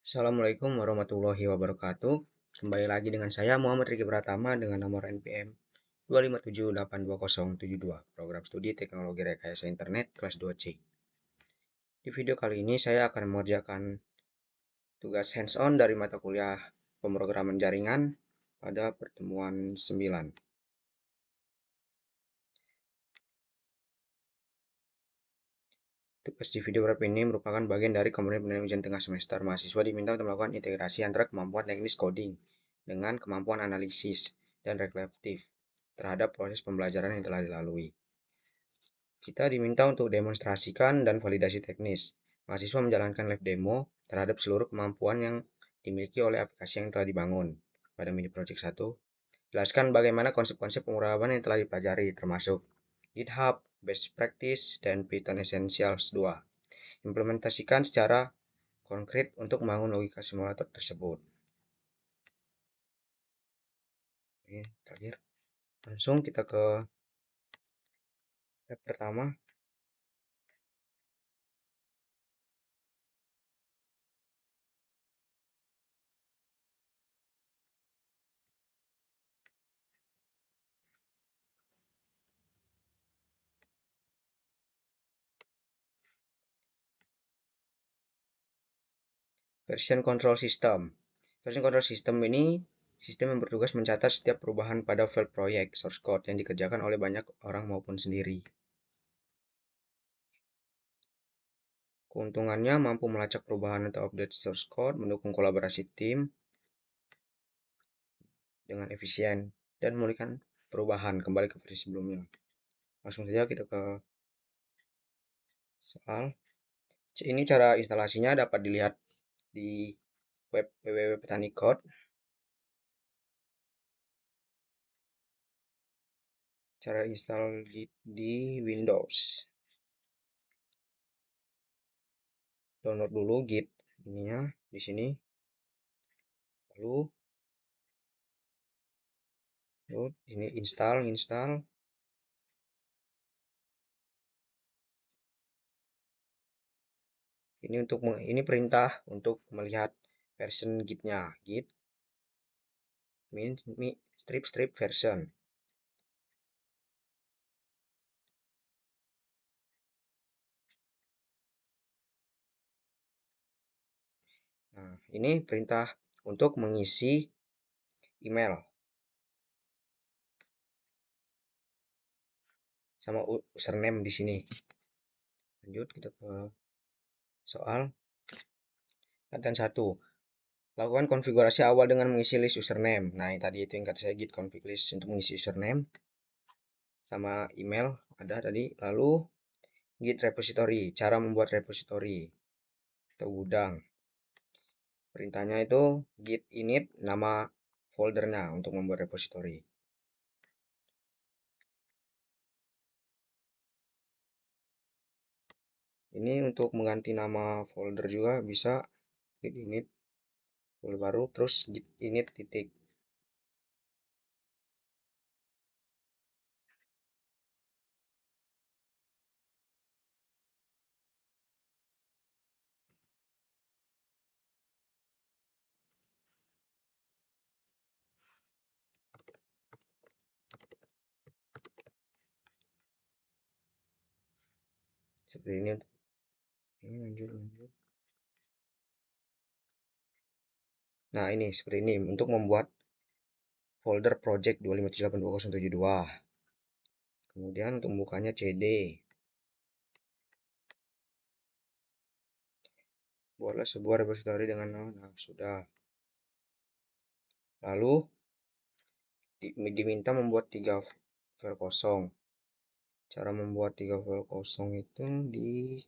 Assalamualaikum warahmatullahi wabarakatuh. Kembali lagi dengan saya Muhammad Riki Pratama dengan nomor NPM 257827072, program studi teknologi rekayasa internet kelas 2C. Di video kali ini saya akan mengerjakan tugas hands-on dari mata kuliah pemrograman jaringan pada pertemuan 9. Tugas di video berapa ini merupakan bagian dari komponen penilaian ujian tengah semester. Mahasiswa diminta untuk melakukan integrasi antara kemampuan teknis coding dengan kemampuan analisis dan reflektif terhadap proses pembelajaran yang telah dilalui. Kita diminta untuk demonstrasikan dan validasi teknis. Mahasiswa menjalankan lab demo terhadap seluruh kemampuan yang dimiliki oleh aplikasi yang telah dibangun. Pada mini project 1, jelaskan bagaimana konsep-konsep pemrograman yang telah dipelajari, termasuk GitHub, Best Practice, dan Python Essentials 2. Implementasikan secara konkret untuk membangun logika simulator tersebut. Oke, terakhir. Langsung kita ke lab pertama. Version Control System. Version Control System ini sistem yang bertugas mencatat setiap perubahan pada file proyek source code yang dikerjakan oleh banyak orang maupun sendiri. Keuntungannya mampu melacak perubahan atau update source code, mendukung kolaborasi tim dengan efisien, dan memulihkan perubahan kembali ke versi sebelumnya. Langsung saja kita ke soal. Ini cara instalasinya dapat dilihat di web www.petani.code. Cara install Git di Windows. Download dulu Git ininya di sini. Lalu ini install. Ini perintah untuk melihat version Git-nya. Git means strip version. Nah, ini perintah untuk mengisi email sama username di sini. Lanjut kita ke soal. Dan 1. Lakukan konfigurasi awal dengan mengisi list username. Nah, tadi itu yang kata saya git config list untuk mengisi username sama email ada tadi. Lalu git repository, cara membuat repository atau gudang. Perintahnya itu git init nama foldernya untuk membuat repository. Ini untuk mengganti nama folder juga bisa git init folder baru terus git init titik. Seperti ini. Lanjut. Nah, ini seperti ini untuk membuat folder project 257827072. Kemudian untuk membukanya CD. Buatlah sebuah repository dengan nama. Nah, sudah. Lalu diminta membuat 3 file kosong. Cara membuat 3 file kosong itu di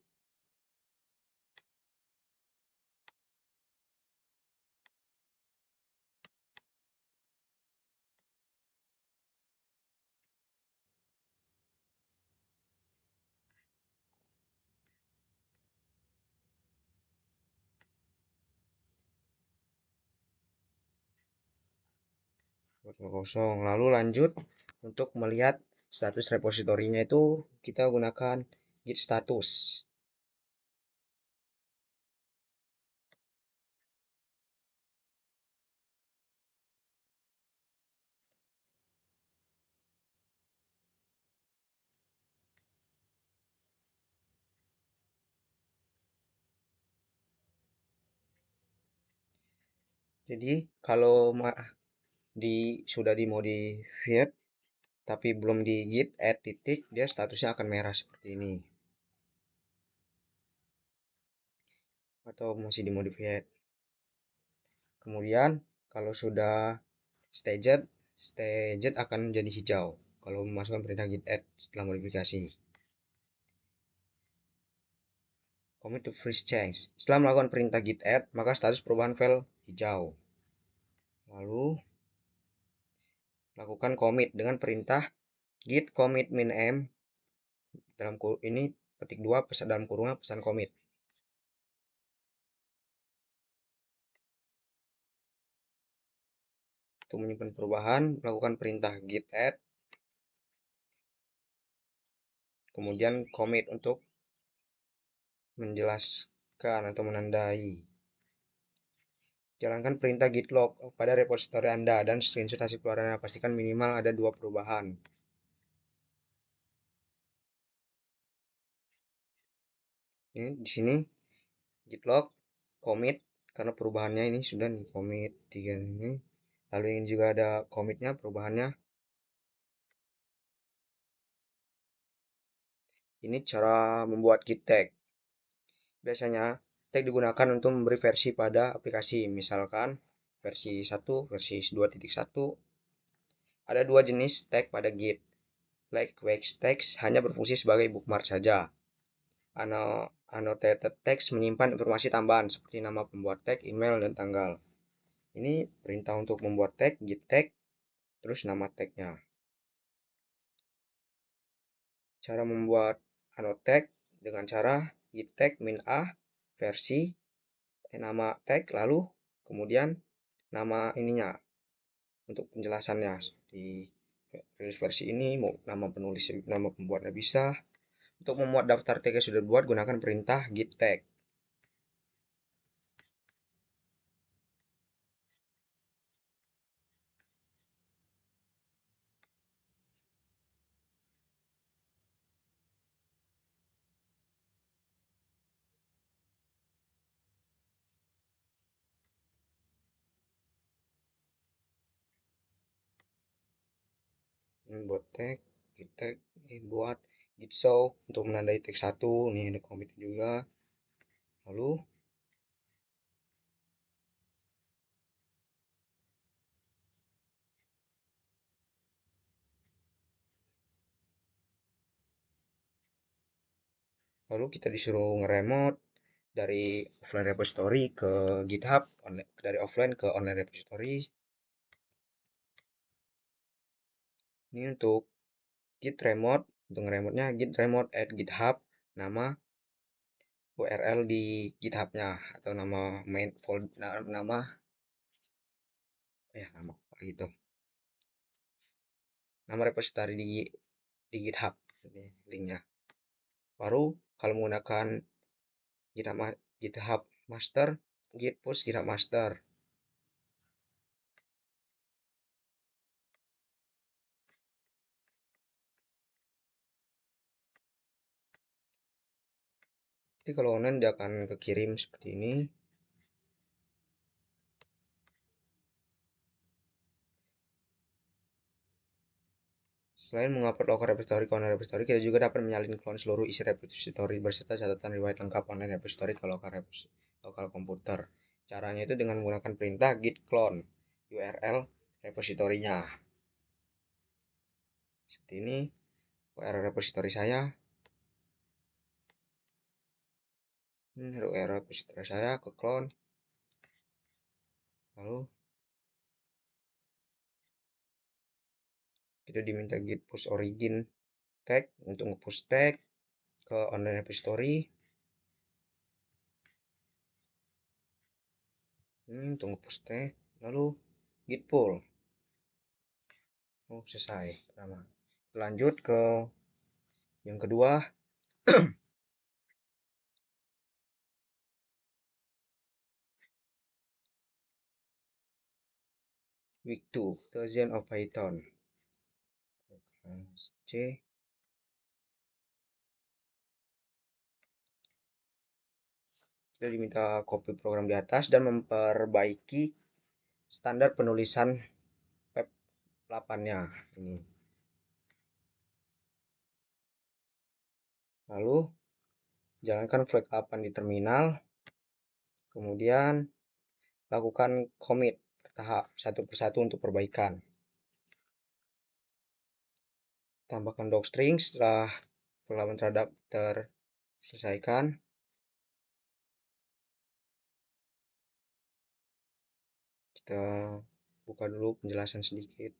kosong. Lalu lanjut untuk melihat status repositorinya itu kita gunakan git status. Jadi kalau sudah dimodified tapi belum di git add titik, dia statusnya akan merah seperti ini. Atau masih dimodified. Kemudian kalau sudah staged akan menjadi hijau kalau memasukkan perintah git add setelah modifikasi. Commit to freeze change. Setelah melakukan perintah git add, maka status perubahan file hijau. Lalu lakukan commit dengan perintah git commit min-m. Dalam ini petik 2 pesan dalam kurungan pesan commit. Untuk menyimpan perubahan, lakukan perintah git add, kemudian commit untuk menjelaskan atau menandai. Jalankan perintah git log pada repositori Anda dan screenshot hasil keluarannya. Pastikan minimal ada 2 perubahan. Ini di sini git log commit karena perubahannya ini sudah nih commit 3 ini. Lalu ini juga ada commitnya perubahannya. Ini cara membuat git tag. Biasanya tag digunakan untuk memberi versi pada aplikasi, misalkan versi 1, versi 2.1. Ada 2 jenis tag pada Git. Lightweight text hanya berfungsi sebagai bookmark saja. Annotated text menyimpan informasi tambahan seperti nama pembuat tag, email, dan tanggal. Ini perintah untuk membuat tag, git tag, terus nama tagnya. Cara membuat annotate dengan cara git tag min a versi nama tag, lalu kemudian nama ininya untuk penjelasannya seperti versi ini, mau nama penulis, nama pembuatnya bisa. Untuk memuat daftar tag yang sudah dibuat, gunakan perintah git tag. Ini buat tag, git tag, ini buat git show untuk menandai tag 1, ini ada commit juga. Lalu kita disuruh nge-remote dari offline repository ke GitHub, dari offline ke online repository. Ini untuk git remote, untuk remote-nya git remote at GitHub, nama URL di GitHub-nya atau nama main folder, nama gitu. Nama repository di GitHub, ini linknya. Baru kalau menggunakan GitHub master, git push GitHub master. Jadi kalau online dia akan kekirim seperti ini. Selain mengupload local repository ke online repository, kita juga dapat menyalin clone seluruh isi repository beserta catatan riwayat lengkap online repository ke lokal komputer. Caranya itu dengan menggunakan perintah git clone URL repositorinya. Seperti ini URL repository saya. Ini URL repository saya ke clone. Lalu kita diminta git push origin tag untuk nge-push tag ke online repository. Ini untuk nge-push tag. Lalu git pull. Oh, selesai pertama. Lanjut ke yang kedua. Week 2, Thousand of Python. C. Kita diminta copy program di atas dan memperbaiki standar penulisan PEP 8-nya ini. Lalu jalankan flag 8 di terminal, kemudian lakukan commit bertahap satu persatu untuk perbaikan. Tambahkan docstring setelah pengalaman terhadap terselesaikan. Kita buka dulu penjelasan sedikit.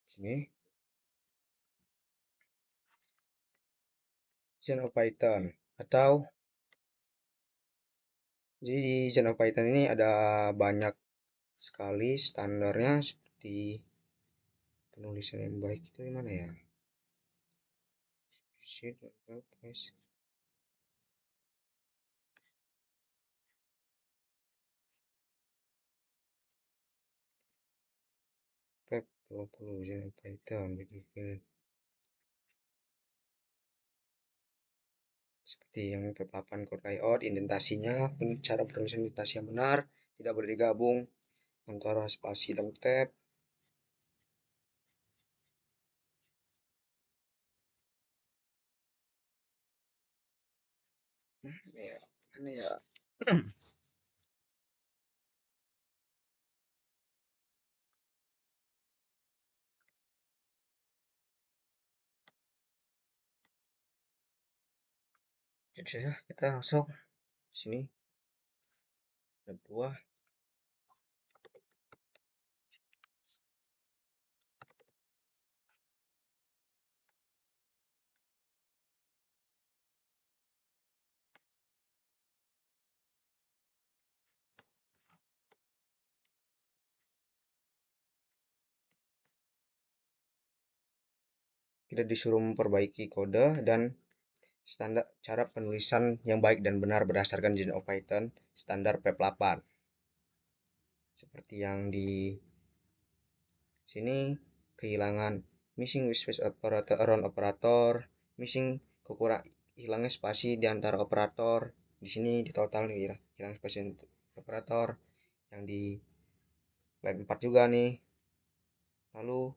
Sini. Gen of Python atau jadi di Gen of Python ini ada banyak sekali standarnya, seperti penulisan yang baik itu gimana ya? PEP 20 Gen of Python seperti yang PEP 8 core layout, indentasinya, cara penulisan indentasi yang benar, tidak boleh digabung antara spasi dan tab. Ya, ini ya. Jadi saja kita langsung sini ada dua. Kita disuruh memperbaiki kode dan standar cara penulisan yang baik dan benar berdasarkan Gen of Python standar PEP 8. Seperti yang di sini, kehilangan missing space operator around operator, missing kekurang hilangnya spasi di antara operator. Di sini di total nih hilang spasi operator, yang di line 4 juga nih. Lalu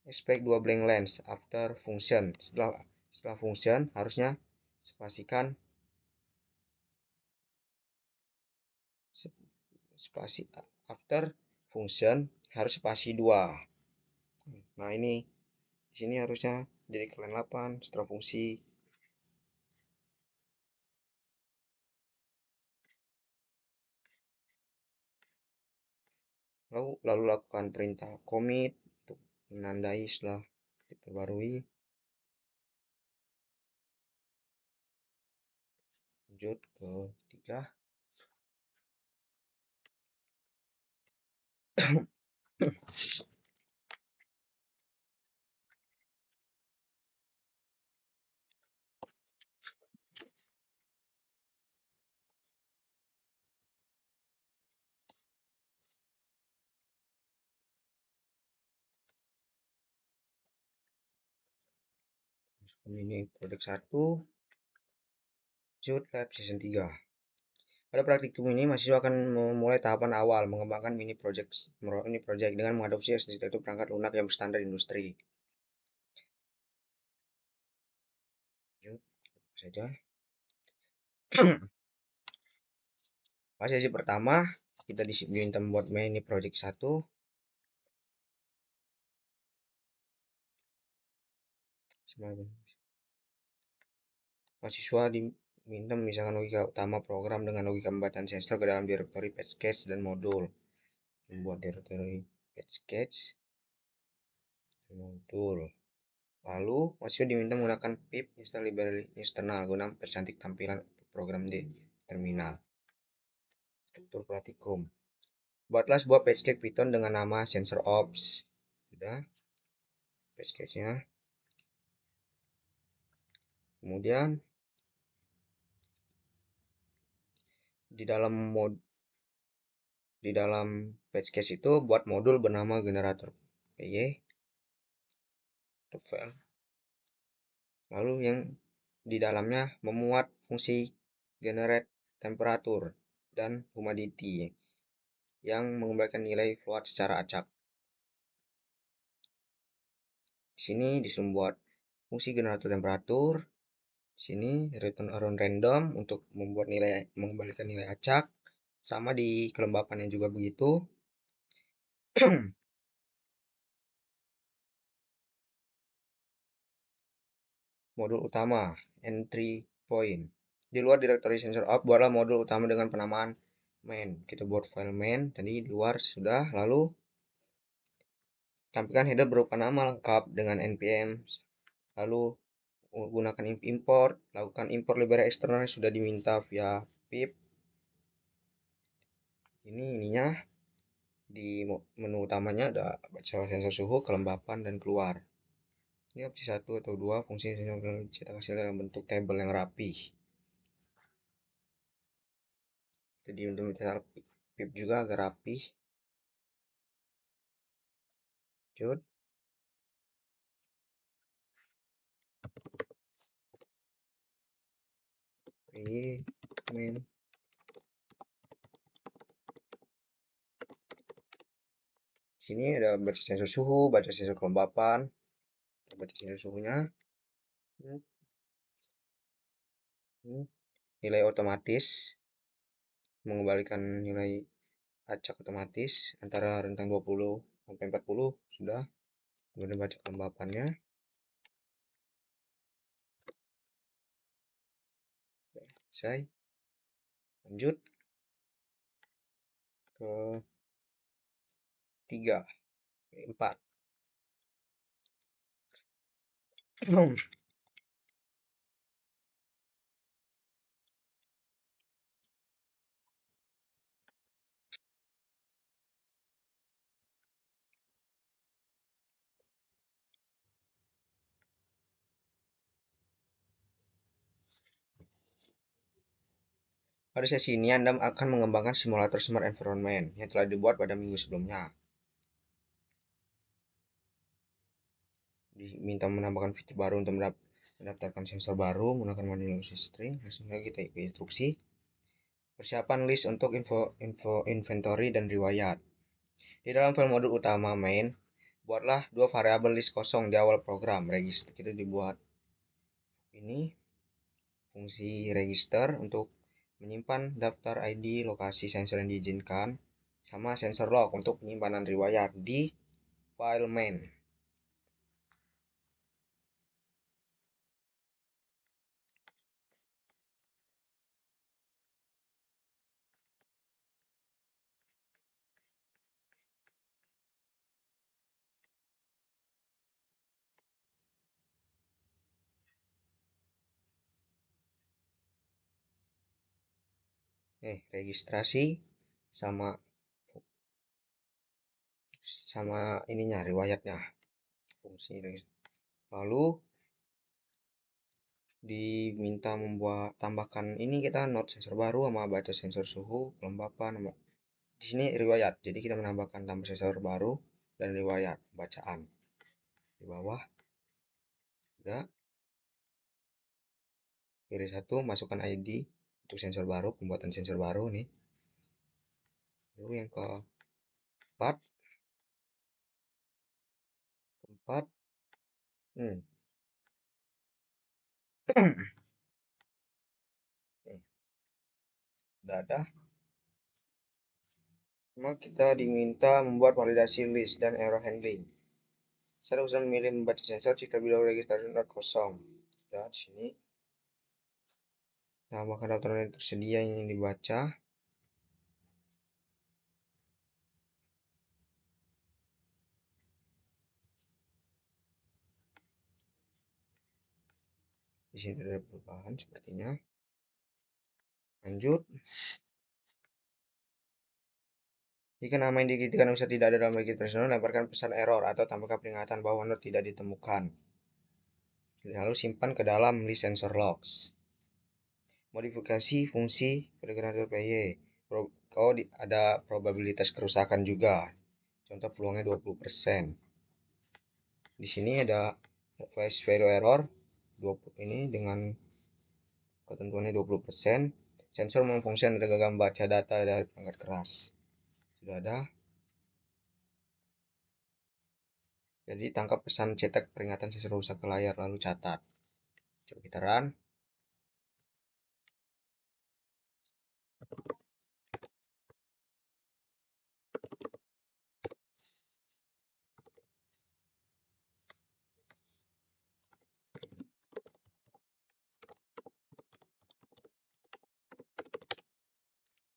expect 2 blank lines after function. Setelah function harusnya spasikan spasi after function harus spasi 2. Nah, ini di sini harusnya jadi line 8 setelah fungsi. Lalu lakukan perintah commit untuk menandai setelah diperbarui. Lanjut ke 3. Ini project 1. Lanjut lab season 3. Pada praktikum ini, mahasiswa akan memulai tahapan awal mengembangkan mini project dengan mengadopsi arsitektur perangkat lunak yang berstandar industri. Lanjut saja. Pada sesi pertama, kita diminta membuat mini project 1. Mahasiswa diminta memisahkan logika utama program dengan logika pembacaan sensor ke dalam direktori patch dan modul. Membuat direktori patch modul. Lalu, mahasiswa diminta menggunakan pip install library eksternal guna mempercantik tampilan program di terminal. Struktur praktikum. Buatlah sebuah patch Python dengan nama sensor ops. Sudah. Patch-nya. Kemudian di dalam patch case itu buat modul bernama generator PY. tutup file. Lalu yang di dalamnya memuat fungsi generate temperatur dan humidity yang mengembalikan nilai float secara acak. Di sini disuruh buat fungsi generator temperatur. Di sini return around random untuk mengembalikan nilai acak. Sama di kelembapannya juga begitu. Modul utama entry point. Di luar directory sensor up buatlah modul utama dengan penamaan main. Kita buat file main tadi di luar sudah. Lalu tampilkan header berupa nama lengkap dengan npm. Lalu gunakan import, lakukan import library eksternal yang sudah diminta via pip. Ininya di menu utamanya ada baca sensor suhu, kelembapan, dan keluar. Ini opsi 1 atau 2 fungsi sensor cetak hasil dalam bentuk tabel yang rapi. Jadi untuk mencetak pip juga agak rapi. Lanjut. Main. Sini ada baca sensor suhu, baca sensor kelembapan, baca sensor suhunya. Nilai otomatis mengembalikan nilai acak otomatis antara rentang 20 sampai 40 sudah. Kemudian baca kelembapannya. Selesai. Lanjut ke 3, 4. Pada sesi ini Anda akan mengembangkan simulator smart environment yang telah dibuat pada minggu sebelumnya. Diminta menambahkan fitur baru untuk mendaftarkan sensor baru menggunakan manual string. Langsung saja kita ikut instruksi. Persiapan list untuk inventory dan riwayat. Di dalam file modul utama main, buatlah 2 variabel list kosong di awal program. Register kita dibuat ini fungsi register untuk menyimpan daftar ID lokasi sensor yang diizinkan, sama sensor log untuk penyimpanan riwayat di file main. Registrasi sama ininya riwayatnya fungsi. Lalu diminta tambahkan ini kita note sensor baru sama baca sensor suhu, kelembapan. Di sini riwayat. Jadi kita menambahkan tambah sensor baru dan riwayat bacaan. Di bawah udah. Pilih 1, masukkan ID untuk sensor baru, pembuatan sensor baru nih. Lalu yang keempat, udah ada. Cuma kita diminta membuat validasi list dan error handling. Saya usah memilih membaca sensor jika bilah registrasi kosong. Udah di sini. Tambahkan daftar yang tersedia yang dibaca. Di sini ada perubahan sepertinya. Lanjut. Jika nama yang diketikkan user tidak ada dalam register sensor, lemparkan pesan error atau tambahkan peringatan bahwa node tidak ditemukan. Lalu simpan ke dalam list sensor logs. Modifikasi fungsi pada generator PY. Ada probabilitas kerusakan juga. Contoh peluangnya 20%. Di sini ada flash value error 20 ini dengan ketentuannya 20%. Sensor memfungsi dalam baca data dari perangkat keras. Sudah ada. Jadi tangkap pesan cetak peringatan sensor rusak ke layar lalu catat. Coba kita run.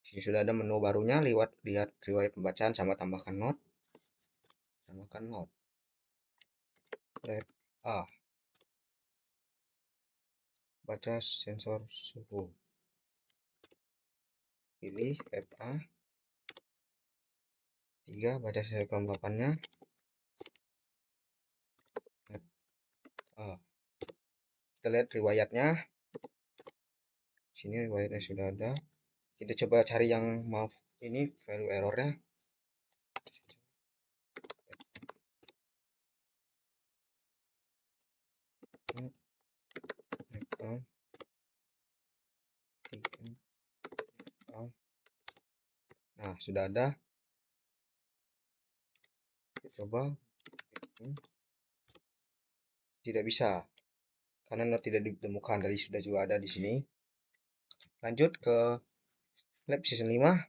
Sini sudah ada menu barunya, lihat riwayat pembacaan sama tambahkan not. Tambahkan not. Baca sensor suhu. Pilih FA. 3 baca sensor kelembapannya. Kita lihat riwayatnya. Sini riwayatnya sudah ada. Kita coba cari yang maaf ini value errornya. Nah, sudah ada. Kita coba. Tidak bisa. Karena not tidak ditemukan. Tadi sudah juga ada di sini. Lanjut ke lab season 5.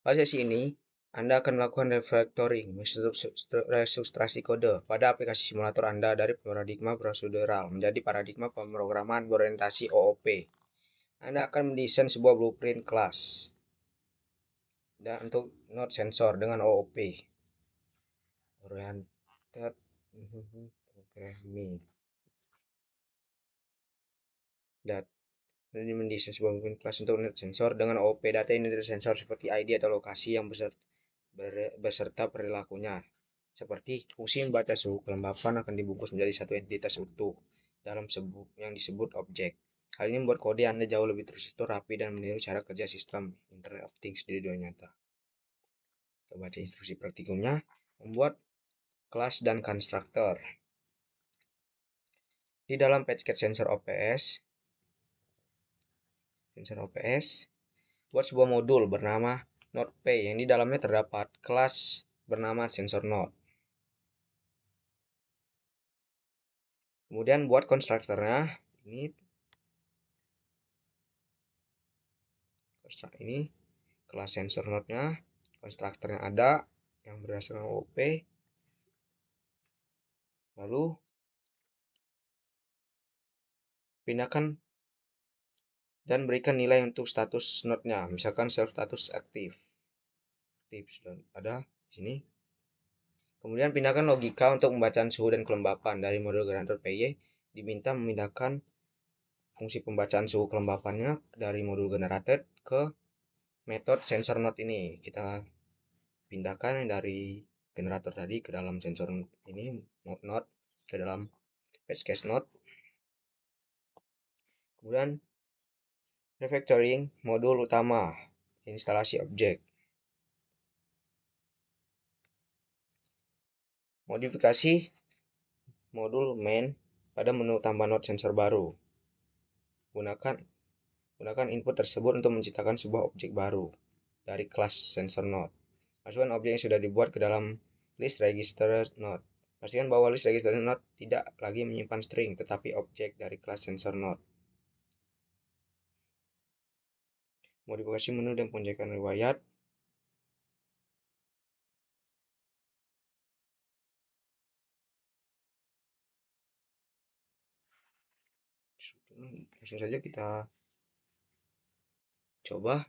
Pada sesi ini, Anda akan melakukan refactoring, restrukturasi kode pada aplikasi simulator Anda dari paradigma prosedural menjadi paradigma pemrograman berorientasi OOP. Anda akan mendesain sebuah blueprint kelas dan untuk node sensor dengan OOP. Oriented Programming. Dan ini mendesain sebuah blueprint kelas untuk node sensor dengan OOP. Data ini dari sensor seperti ID atau lokasi yang beserta perilakunya. Seperti fungsi membaca suhu kelembapan akan dibungkus menjadi satu entitas utuh dalam yang disebut objek. Hal ini membuat kode Anda jauh lebih terstruktur, rapi, dan meniru cara kerja sistem Internet of Things di dunia nyata. Kita baca instruksi praktikumnya. Membuat kelas dan konstruktor. Di dalam package sensor OPS, buat sebuah modul bernama NodeP yang di dalamnya terdapat kelas bernama sensor node. Kemudian buat konstruktornya ini kelas sensor node-nya, konstruktornya ada yang berdasarkan OOP. Lalu pindahkan dan berikan nilai untuk status node-nya, misalkan self status aktif. Sudah ada di sini. Kemudian pindahkan logika untuk pembacaan suhu dan kelembapan dari modul generator PY. Diminta memindahkan fungsi pembacaan suhu kelembapannya dari modul generated ke metode sensor node ini. Kita pindahkan dari generator tadi ke dalam sensor ini, node ke dalam package node. Kemudian refactoring modul utama, instalasi objek. Modifikasi modul main pada menu tambah node sensor baru. Gunakan input tersebut untuk menciptakan sebuah objek baru dari kelas sensor node. Masukkan objek yang sudah dibuat ke dalam list register node. Pastikan bahwa list register node tidak lagi menyimpan string, tetapi objek dari kelas sensor node. Modifikasi menu dan penjagaan riwayat. Langsung saja kita coba.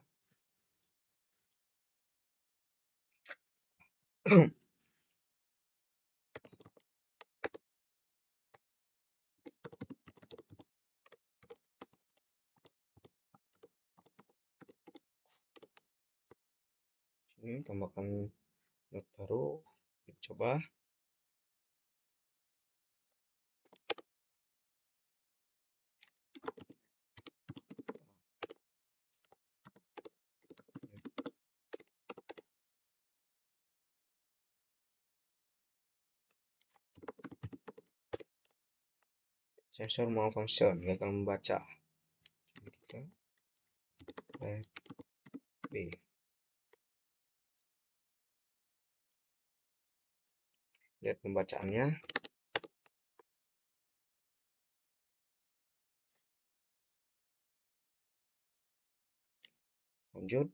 Ini tambahkan node baru. Kita coba. Sensor malfunction, gagal membaca. Kita B. Lihat pembacaannya. Lanjut.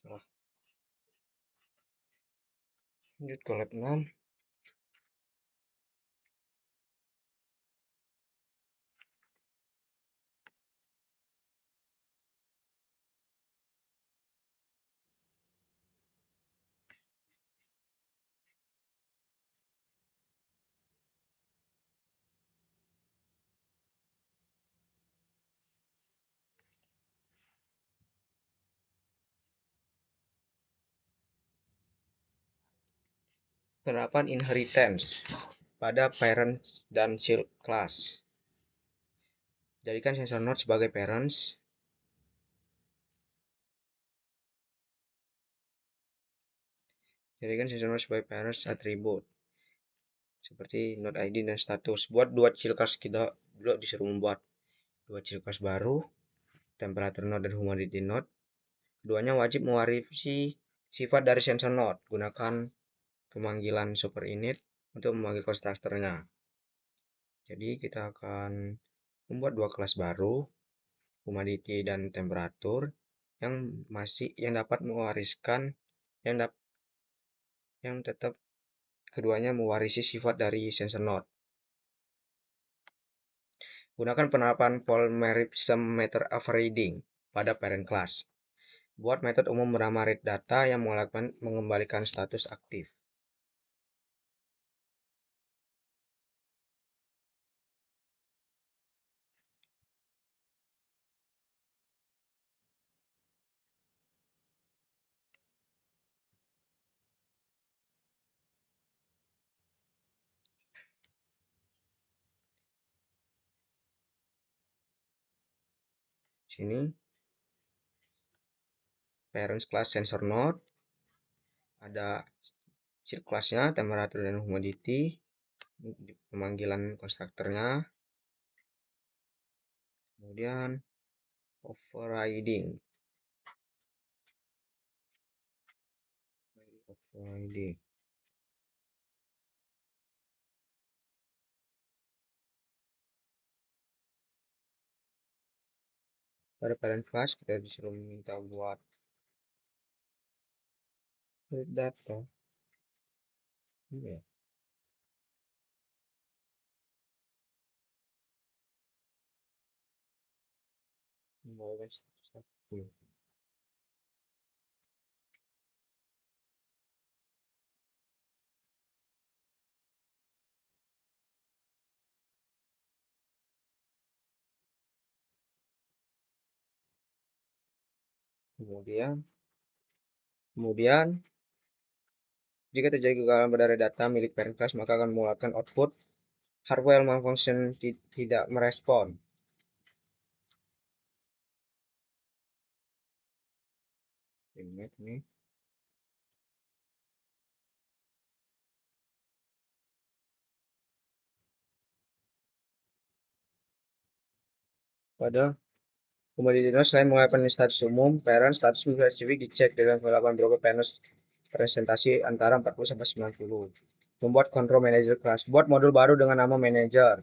Salah. Lanjut ke lab 6. Penerapan inheritance pada parents dan child class. Jadikan sensor node sebagai parents. Jadikan sensor node sebagai parents atribut. Seperti node ID dan status. Buat dua child class, kita dulu disuruh membuat dua child class baru. Temperature node dan humidity node. Keduanya wajib mewarisi sifat dari sensor node. Gunakan pemanggilan super init untuk memanggil konstruktornya. Jadi kita akan membuat dua kelas baru, humidity dan temperatur, yang dapat mewariskan yang tetap keduanya mewarisi sifat dari sensor node. Gunakan penerapan polymorphism method overriding pada parent class. Buat metode umum bernama read data yang mengembalikan status aktif. Sini parents class sensor node, ada child classnya, temperatur dan humidity, pemanggilan konstruktornya, kemudian overriding. Pada parent class kita disuruh minta buat read data. Ya. Kemudian jika terjadi kegagalan pada data milik parent class, maka akan mengeluarkan output hardware malfunction tidak merespon. Ini. Pada kemudian selain mengeluarkan status umum, parent status spesifik dicek dengan melakukan beberapa panel presentasi antara 40 sampai 90. Membuat control manager class. Buat modul baru dengan nama manager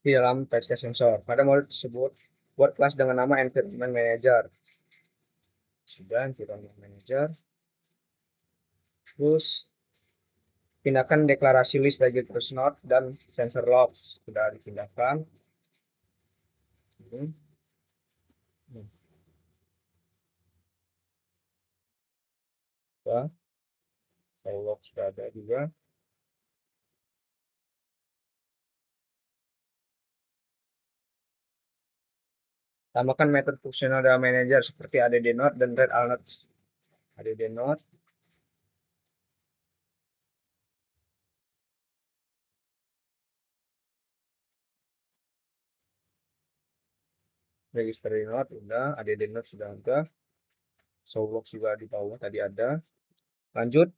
di dalam PSK sensor. Pada modul tersebut, buat kelas dengan nama environment manager. Sudah environment manager. Terus pindahkan deklarasi list registers node dan sensor logs. Sudah dipindahkan. Sudah. Log sudah ada juga. Tambahkan metode fungsional dalam manager seperti add node dan read all nodes. Add node. Registry node udah, add node sudah ada, Sowlog juga di bawah tadi ada. Lanjut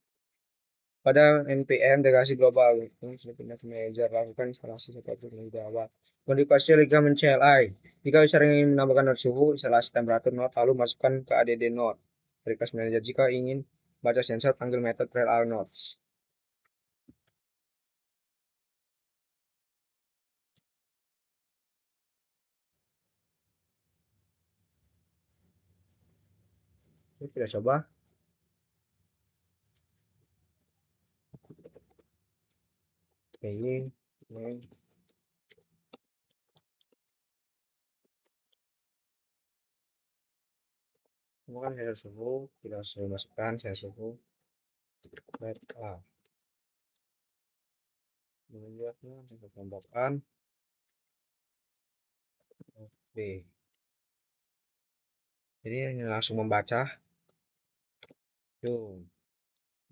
pada npm delegasi global itu sudah pindah ke manager, lakukan instalasi seperti lebih awal. Modifikasi ligamen CLI. Jika user ingin menambahkan node suhu, instalasi temperatur node, lalu masukkan ke add node. Request manager jika ingin baca sensor, panggil method trail all nodes. Kita coba. Ini semua kan sensor suhu, kita harus masukkan sensor suhu. Baik, menunjukkan sensor tembakan B. Jadi ini langsung membaca. Tuh,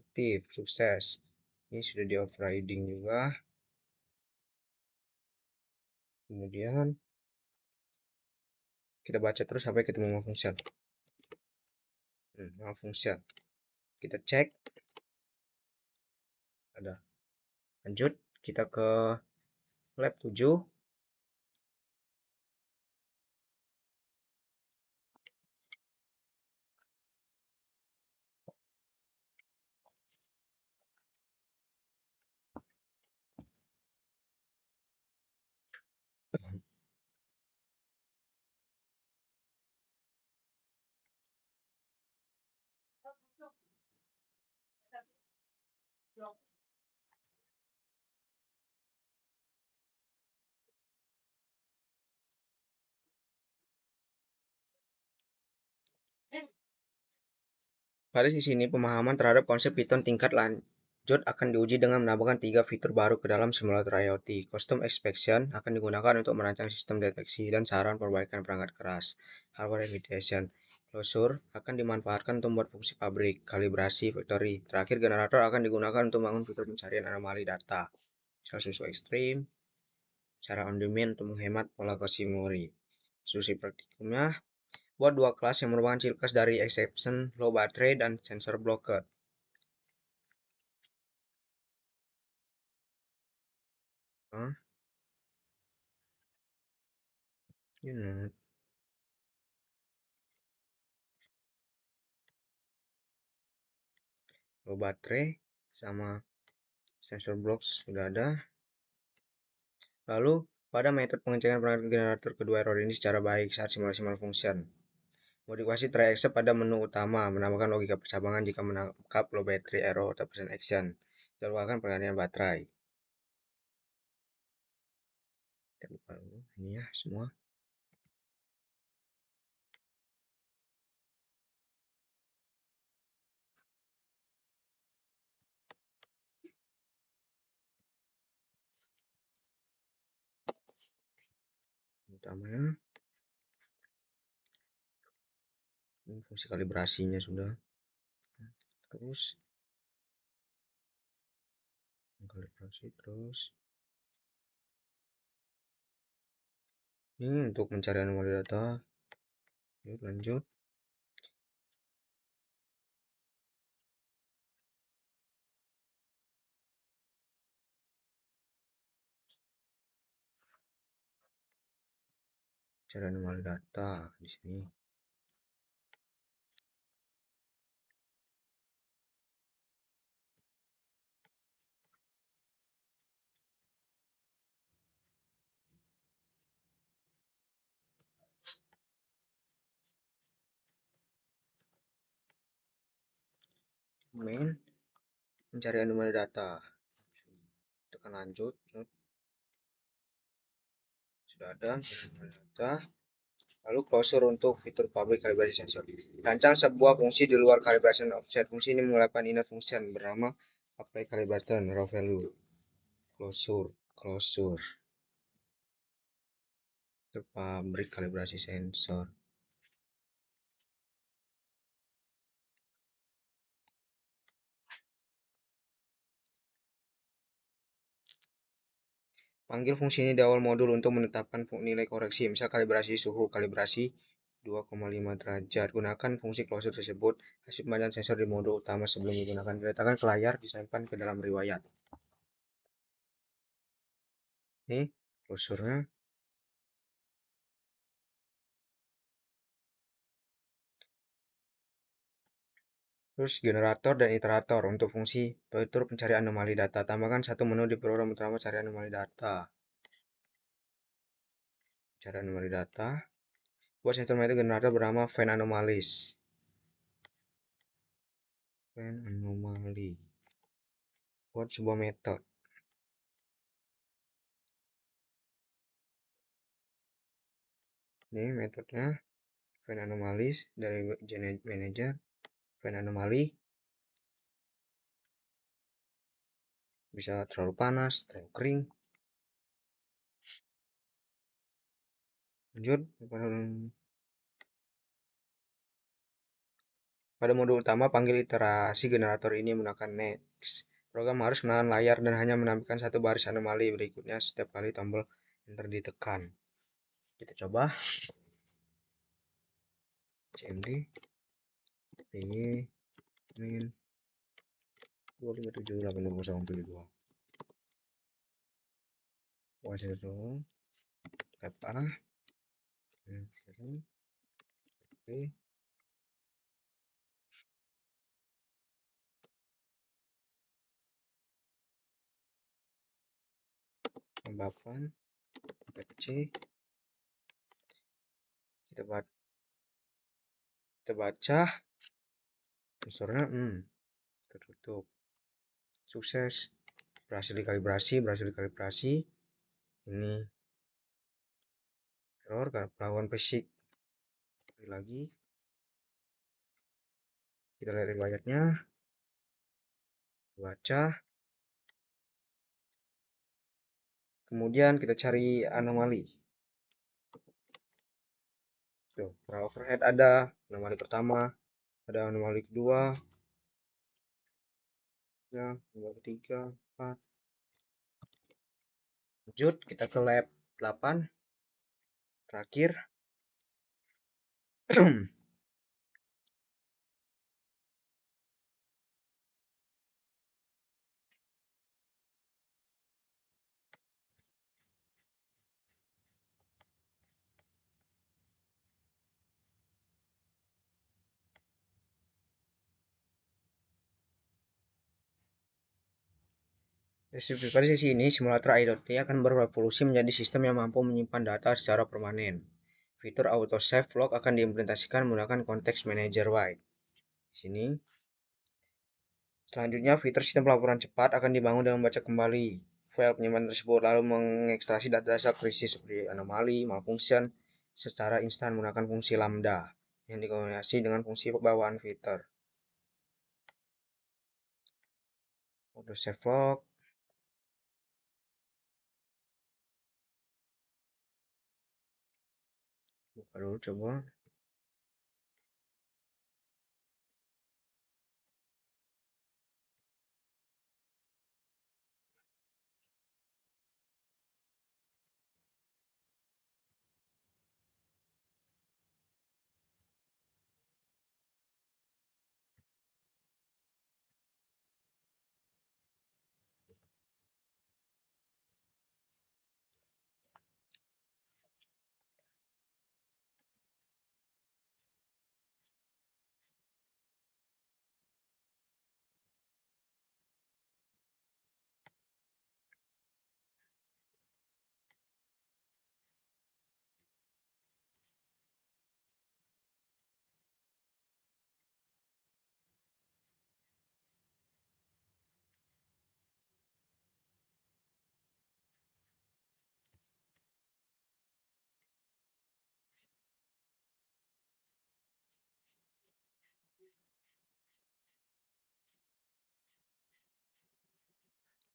aktif, sukses. Ini sudah di overriding juga. Kemudian kita baca terus sampai ketemu nama function. Nama function. Kita cek. Ada. Lanjut, kita ke lab 7. Pada sisi ini, pemahaman terhadap konsep Python tingkat lanjut akan diuji dengan menambahkan 3 fitur baru ke dalam simulator IoT. Custom Inspection akan digunakan untuk merancang sistem deteksi dan saran perbaikan perangkat keras. Hardware Remediation. Closure akan dimanfaatkan untuk membuat fungsi pabrik, kalibrasi, factory. Terakhir, generator akan digunakan untuk membangun fitur pencarian anomali data. Misal susu ekstrim, cara on demand untuk menghemat pola kursi memori. Instruksi praktikumnya, buat dua kelas yang merupakan ciri khas dari exception, low baterai, dan sensor blocker. Unit. Low baterai sama sensor blocks sudah ada. Lalu, pada metode pengecekan perangkat generator kedua error ini secara baik saat simulasi malfunction. Modifikasi try except pada menu utama, menambahkan logika percabangan jika menangkap low battery error atau percent action. Jadwalkan penggantian baterai. Kita buka dulu ini ya semua. Utamanya, ini fungsi kalibrasinya sudah. Terus, kalibrasi terus. Ini untuk mencari anomali data. Yuk lanjut. Cara anomali data di sini. Main mencari anomali data. Tekan lanjut. Sudah ada anomali data. Lalu closure untuk fitur public calibration sensor. Rancang sebuah fungsi di luar calibration offset. Fungsi ini menggunakan inner function bernama apply calibration raw value. Closure. Public kalibrasi sensor. Panggil fungsi ini di awal modul untuk menetapkan nilai koreksi, misal kalibrasi suhu, kalibrasi 2,5 derajat. Gunakan fungsi closure tersebut. Hasil pembacaan sensor di modul utama sebelum digunakan. Diletakkan ke layar, disimpan ke dalam riwayat. Ini closure-nya. Terus generator dan iterator untuk fungsi fitur pencarian anomali data. Tambahkan satu menu di program utama cari anomali data. Cari anomali data. Buat instrumen itu generator bernama find anomalies. Find anomaly. Buat sebuah metode. Ini metodenya find anomalies dari manager. Find anomaly. Bisa terlalu panas, terlalu kering. Lanjut. Pada modul utama, panggil iterasi generator ini menggunakan next. Program harus menahan layar dan hanya menampilkan satu baris anomali berikutnya setiap kali tombol enter ditekan. Kita coba. cmd py min 2578072 1 tab A oke. Tambahan C kita baca sensornya tertutup. Sukses, berhasil dikalibrasi. Ini error karena melakukan basic. Lagi kita lihat riwayatnya, baca, kemudian kita cari anomali. Tuh, overhead ada anomali pertama, ada anomali kedua, ya, anomali ketiga, 4. Lanjut, kita ke lab 8. Terakhir. Pada sesi ini, simulator IoT akan berevolusi menjadi sistem yang mampu menyimpan data secara permanen. Fitur auto save log akan diimplementasikan menggunakan konteks manager wide. Di sini. Selanjutnya, fitur sistem pelaporan cepat akan dibangun dengan membaca kembali file penyimpanan tersebut, lalu mengekstraksi data-data krisis seperti anomali, malfunction, secara instan menggunakan fungsi lambda yang dikombinasi dengan fungsi bawaan fitur. Auto save log. Buka dulu coba.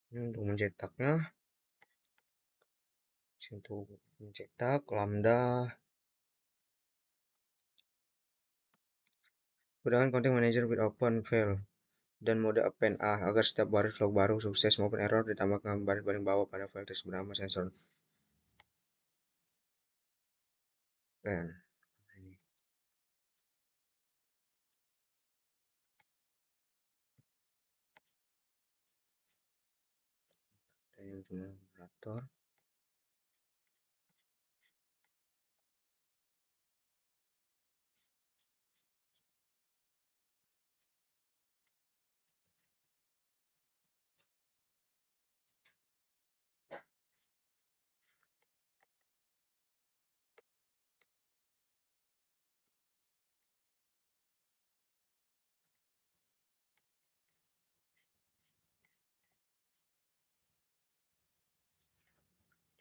Ini untuk mencetaknya, lambda. Gunakan content manager with open file. dan mode append A agar setiap baris log baru sukses maupun error ditambahkan baris paling bawah pada file tersebut bernama sensor pen. Ini generator.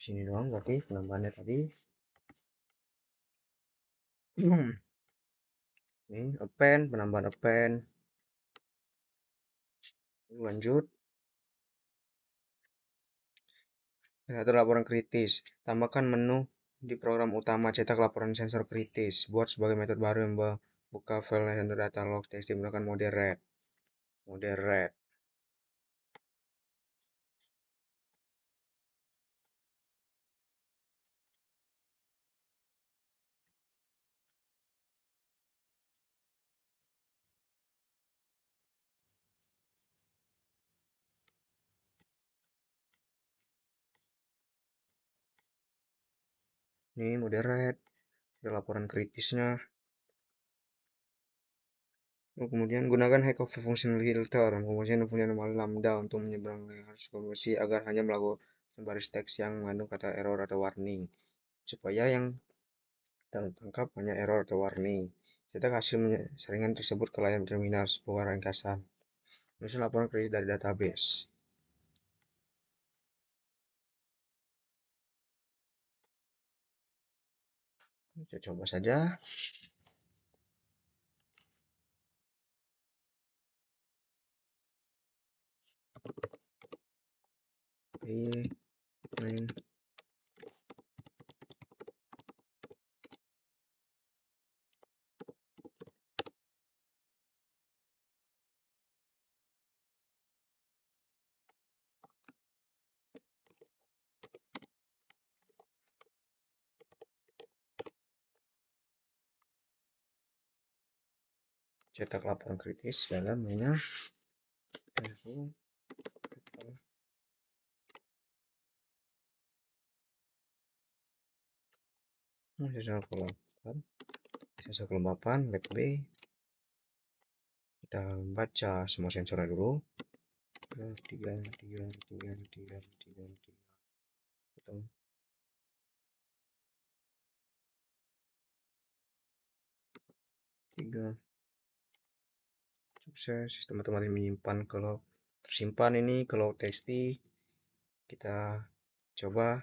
Sini doang berarti penambahannya tadi. Ini append, penambahan append. Lanjut. Generator laporan kritis. Tambahkan menu di program utama cetak laporan sensor kritis. Buat sebagai metode baru yang membuka file sensor data log txt menggunakan mode read. Mode read. Ini mode read. Laporan kritisnya. Kemudian gunakan high copy function filter. Kemudian fungsi anomaly lambda untuk menyeberang harus konversi agar hanya melakukan baris teks yang mengandung kata error atau warning. Supaya yang tertangkap hanya error atau warning. Cetak hasil seringan tersebut ke layar terminal sebuah ringkasan. Menyusun laporan kredit dari database. Kita coba saja. Ini. Cetak laporan kritis dalam mainnya. Sensor kelompok. Sensor kelembapan, lab B. Kita baca semua sensornya dulu. 3. Sukses. Teman-teman menyimpan kalau tersimpan ini kalau txt kita coba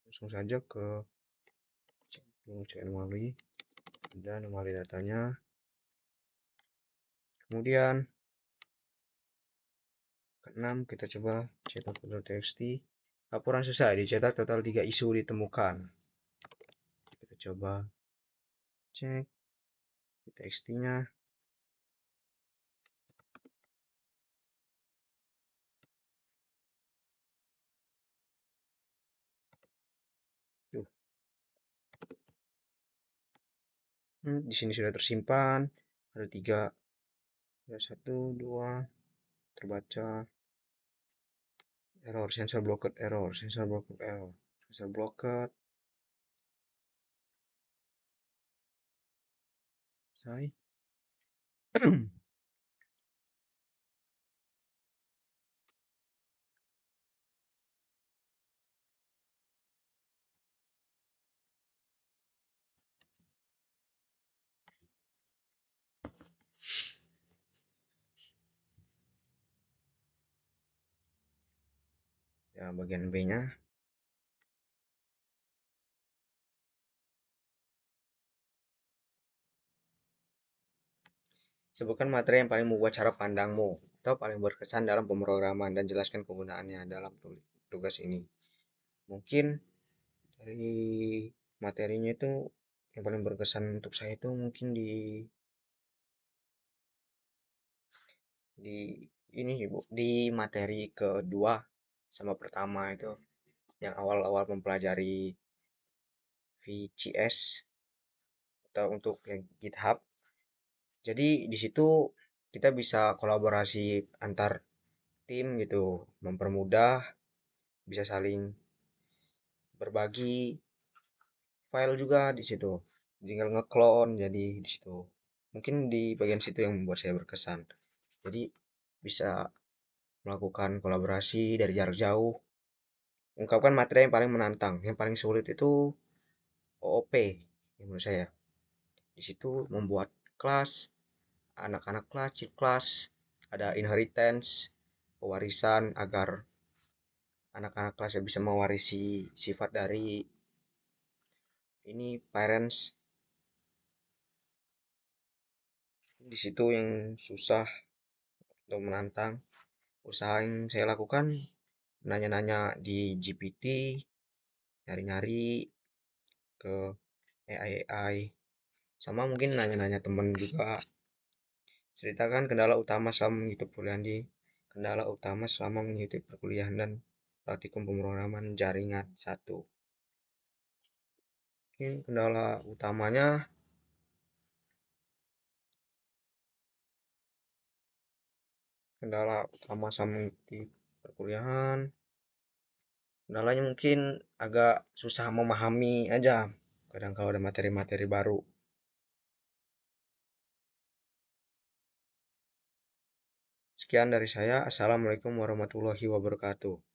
langsung saja ke cek anomali. Ada anomali datanya. Kemudian ke-6 kita coba cetak txt. Laporan selesai, dicetak total 3 isu ditemukan. Kita coba cek txt-nya. Di sini sudah tersimpan. Ada 3. Ada 1, 2. Terbaca. Error, sensor blocked error, sensor blocked error, sensor blocked. Selesai. Ya, bagian B-nya. Sebutkan materi yang paling membuat cara pandangmu atau paling berkesan dalam pemrograman dan jelaskan kegunaannya dalam tugas ini. Mungkin dari materinya itu yang paling berkesan untuk saya itu mungkin di di ini Bu, di materi kedua sama pertama itu yang awal-awal mempelajari VCS atau untuk yang GitHub. Jadi di situ kita bisa kolaborasi antar tim gitu, mempermudah, bisa saling berbagi file juga di situ. Tinggal ngeklon jadi di situ. Mungkin di bagian situ yang membuat saya berkesan. Jadi bisa melakukan kolaborasi dari jarak jauh, ungkapkan materi yang paling menantang. Yang paling sulit itu OOP menurut saya. Di situ membuat kelas, anak-anak kelas, chief kelas, ada inheritance, pewarisan agar anak-anak kelas bisa mewarisi sifat dari ini parents. Di situ yang susah atau menantang. Usaha yang saya lakukan nanya-nanya di GPT, nyari-nyari ke AI, sama mungkin nanya-nanya temen juga. Ceritakan kendala utama selama mengikuti perkuliahan di kendala utama selama mengikuti perkuliahan dan praktikum pemrograman jaringan satu. Mungkin kendala utama selama mengikuti perkuliahan, kendalanya mungkin agak susah memahami aja kadang kalau ada materi-materi baru. Sekian dari saya. Assalamualaikum warahmatullahi wabarakatuh.